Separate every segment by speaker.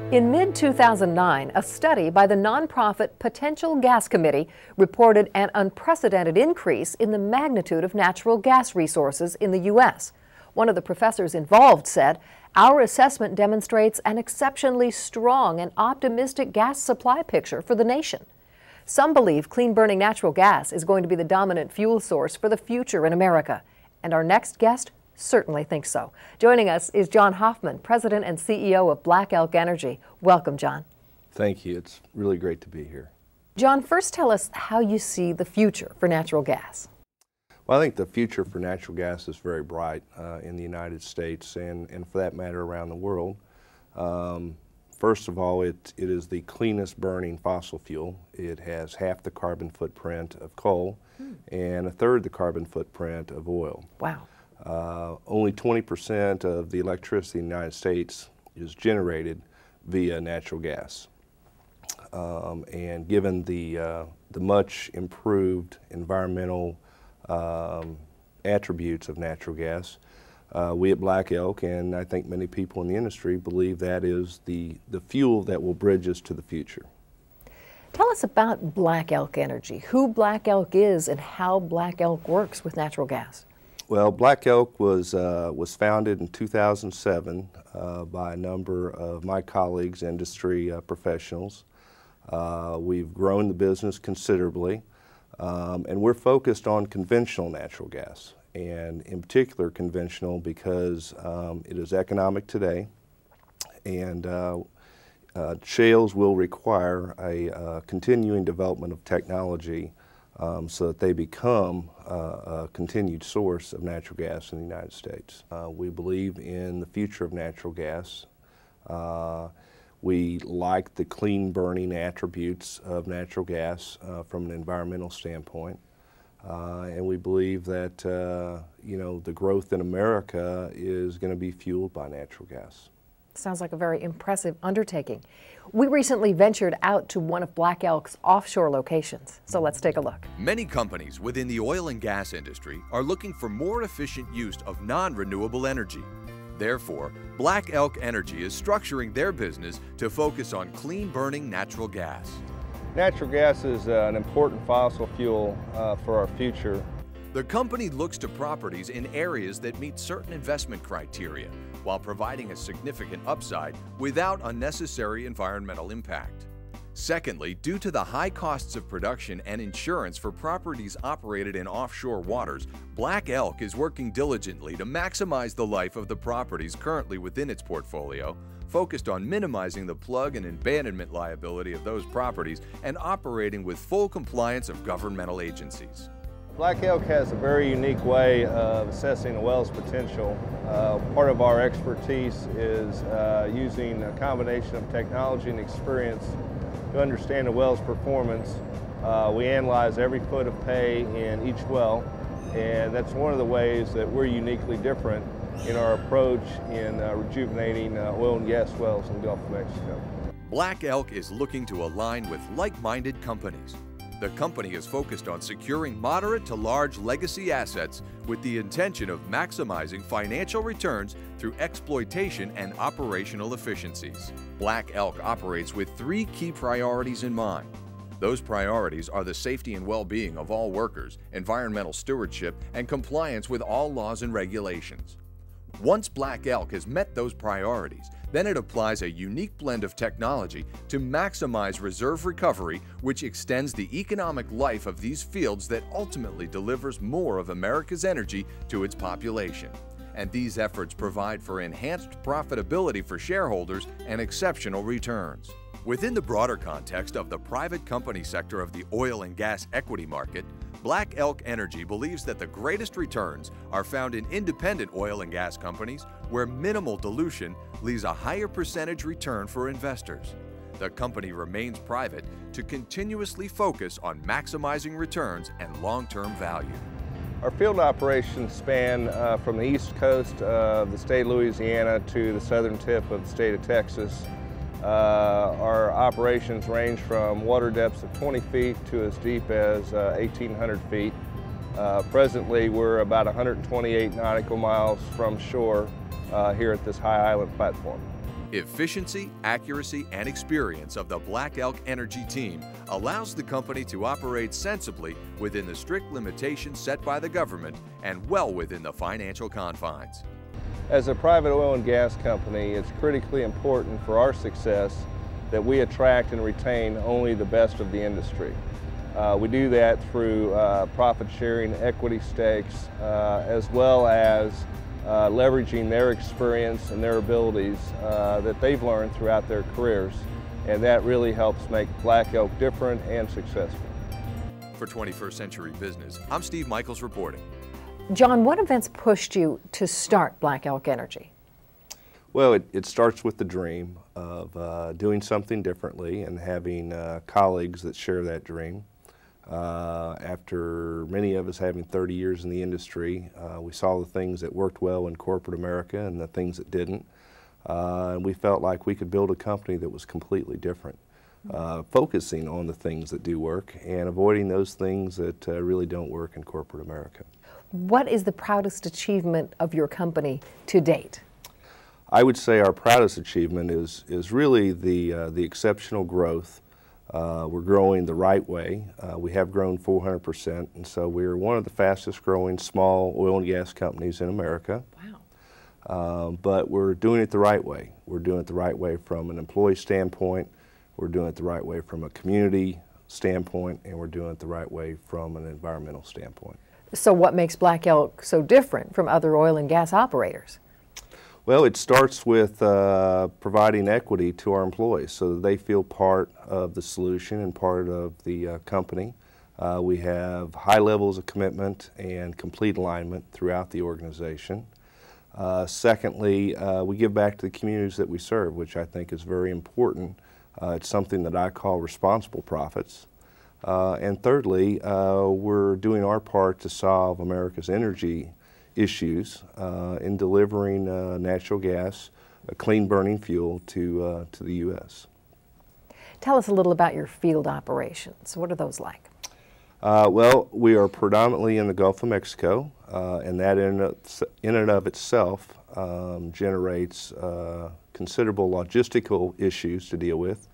Speaker 1: In mid-2009, a study by the nonprofit Potential Gas Committee reported an unprecedented increase in the magnitude of natural gas resources in the U.S. One of the professors involved said, "Our assessment demonstrates an exceptionally strong and optimistic gas supply picture for the nation." Some believe clean-burning natural gas is going to be the dominant fuel source for the future in America. And our next guest certainly thinks so. Joining us is John Hoffman, President and CEO of Black Elk Energy. Welcome, John.
Speaker 2: Thank you. It's really great to be here.
Speaker 1: John, first tell us how you see the future for natural gas.
Speaker 2: Well, I think the future for natural gas is very bright in the United States and for that matter around the world. First of all, it is the cleanest burning fossil fuel. It has half the carbon footprint of coal and a third the carbon footprint of oil.
Speaker 1: Wow.
Speaker 2: Only 20% of the electricity in the United States is generated via natural gas. And given the much improved environmental attributes of natural gas, we at Black Elk, and I think many people in the industry, believe that is the fuel that will bridge us to the future.
Speaker 1: Tell us about Black Elk Energy, who Black Elk is and how Black Elk works with natural gas.
Speaker 2: Well, Black Elk was founded in 2007 by a number of my colleagues, industry professionals. We've grown the business considerably, and we're focused on conventional natural gas, and in particular conventional because it is economic today, and shales will require a continuing development of technology so that they become a continued source of natural gas in the United States. We believe in the future of natural gas. We like the clean burning attributes of natural gas from an environmental standpoint. And we believe that the growth in America is going to be fueled by natural gas.
Speaker 1: Sounds like a very impressive undertaking. We recently ventured out to one of Black Elk's offshore locations, so let's take a look.
Speaker 3: Many companies within the oil and gas industry are looking for more efficient use of non-renewable energy. Therefore, Black Elk Energy is structuring their business to focus on clean-burning natural gas.
Speaker 2: Natural gas is an important fossil fuel for our future.
Speaker 3: The company looks to properties in areas that meet certain investment criteria while providing a significant upside without unnecessary environmental impact. Secondly, due to the high costs of production and insurance for properties operated in offshore waters, Black Elk is working diligently to maximize the life of the properties currently within its portfolio, focused on minimizing the plug and abandonment liability of those properties and operating with full compliance of governmental agencies.
Speaker 2: Black Elk has a very unique way of assessing a well's potential. Part of our expertise is using a combination of technology and experience to understand a well's performance. We analyze every foot of pay in each well, and that's one of the ways that we're uniquely different in our approach in rejuvenating oil and gas wells in the Gulf of Mexico.
Speaker 3: Black Elk is looking to align with like-minded companies. The company is focused on securing moderate to large legacy assets with the intention of maximizing financial returns through exploitation and operational efficiencies. Black Elk operates with three key priorities in mind. Those priorities are the safety and well-being of all workers, environmental stewardship, and compliance with all laws and regulations. Once Black Elk has met those priorities, then it applies a unique blend of technology to maximize reserve recovery, which extends the economic life of these fields that ultimately delivers more of America's energy to its population. And these efforts provide for enhanced profitability for shareholders and exceptional returns. Within the broader context of the private company sector of the oil and gas equity market, Black Elk Energy believes that the greatest returns are found in independent oil and gas companies where minimal dilution leaves a higher percentage return for investors. The company remains private to continuously focus on maximizing returns and long-term value.
Speaker 2: Our field operations span from the east coast of the state of Louisiana to the southern tip of the state of Texas. Our operations range from water depths of 20 feet to as deep as 1,800 feet. Presently, we're about 128 nautical miles from shore here at this high island platform.
Speaker 3: Efficiency, accuracy, and experience of the Black Elk Energy team allows the company to operate sensibly within the strict limitations set by the government and well within the financial confines.
Speaker 2: As a private oil and gas company, it's critically important for our success that we attract and retain only the best of the industry. We do that through profit sharing, equity stakes, as well as leveraging their experience and their abilities that they've learned throughout their careers. And that really helps make Black Elk different and successful.
Speaker 3: For 21st Century Business, I'm Steve Michaels reporting.
Speaker 1: John, what events pushed you to start Black Elk Energy?
Speaker 2: Well, it starts with the dream of doing something differently and having colleagues that share that dream. After many of us having 30 years in the industry, we saw the things that worked well in corporate America and the things that didn't. And we felt like we could build a company that was completely different, focusing on the things that do work and avoiding those things that really don't work in corporate America.
Speaker 1: What is the proudest achievement of your company to date?
Speaker 2: I would say our proudest achievement is really the exceptional growth. We're growing the right way. We have grown 400%, and so we're one of the fastest growing small oil and gas companies in America.
Speaker 1: Wow.
Speaker 2: But we're doing it the right way. We're doing it the right way from an employee standpoint, we're doing it the right way from a community standpoint, and we're doing it the right way from an environmental standpoint.
Speaker 1: So what makes Black Elk so different from other oil and gas operators?
Speaker 2: Well, it starts with providing equity to our employees so that they feel part of the solution and part of the company. We have high levels of commitment and complete alignment throughout the organization. Secondly, we give back to the communities that we serve, which I think is very important. It's something that I call responsible profits. And thirdly, we're doing our part to solve America's energy issues in delivering natural gas, a clean burning fuel to the U.S.
Speaker 1: Tell us a little about your field operations. What are those like?
Speaker 2: Well, we are predominantly in the Gulf of Mexico, and that in and of itself generates considerable logistical issues to deal with,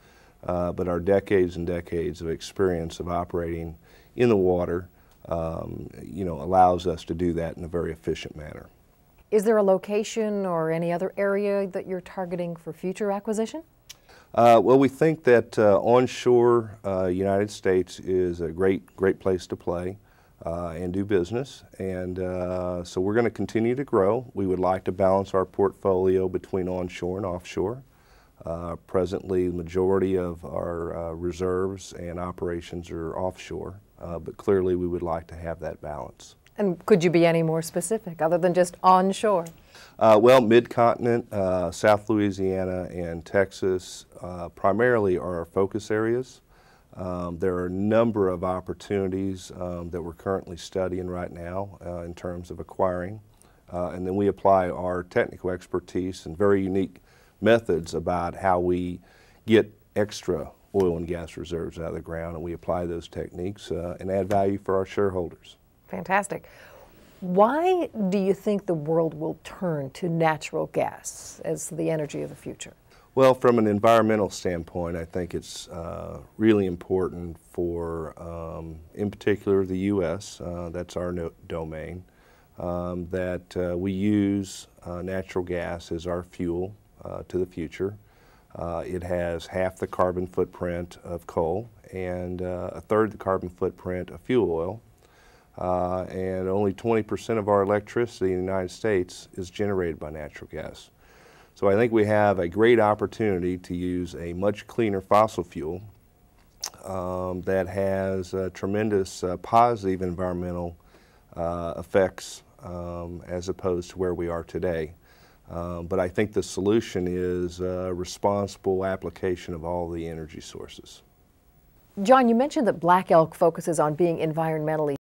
Speaker 2: but our decades and decades of experience of operating in the water allows us to do that in a very efficient manner.
Speaker 1: Is there a location or any other area that you're targeting for future acquisition?
Speaker 2: Well, we think that onshore United States is a great place to play and do business, and so we're going to continue to grow. We would like to balance our portfolio between onshore and offshore. Presently, the majority of our reserves and operations are offshore, but clearly we would like to have that balance.
Speaker 1: And could you be any more specific other than just onshore?
Speaker 2: Well, Mid-Continent, South Louisiana, and Texas primarily are our focus areas. There are a number of opportunities that we're currently studying right now in terms of acquiring, and then we apply our technical expertise and very unique methods about how we get extra oil and gas reserves out of the ground, and we apply those techniques and add value for our shareholders.
Speaker 1: Fantastic. Why do you think the world will turn to natural gas as the energy of the future?
Speaker 2: Well, from an environmental standpoint, I think it's really important for, in particular, the U.S., that's our domain, that we use natural gas as our fuel to the future. It has half the carbon footprint of coal and a third the carbon footprint of fuel oil. And only 20% of our electricity in the United States is generated by natural gas. So I think we have a great opportunity to use a much cleaner fossil fuel that has tremendous positive environmental effects as opposed to where we are today. But I think the solution is responsible application of all the energy sources.
Speaker 1: John, you mentioned that Black Elk focuses on being environmentally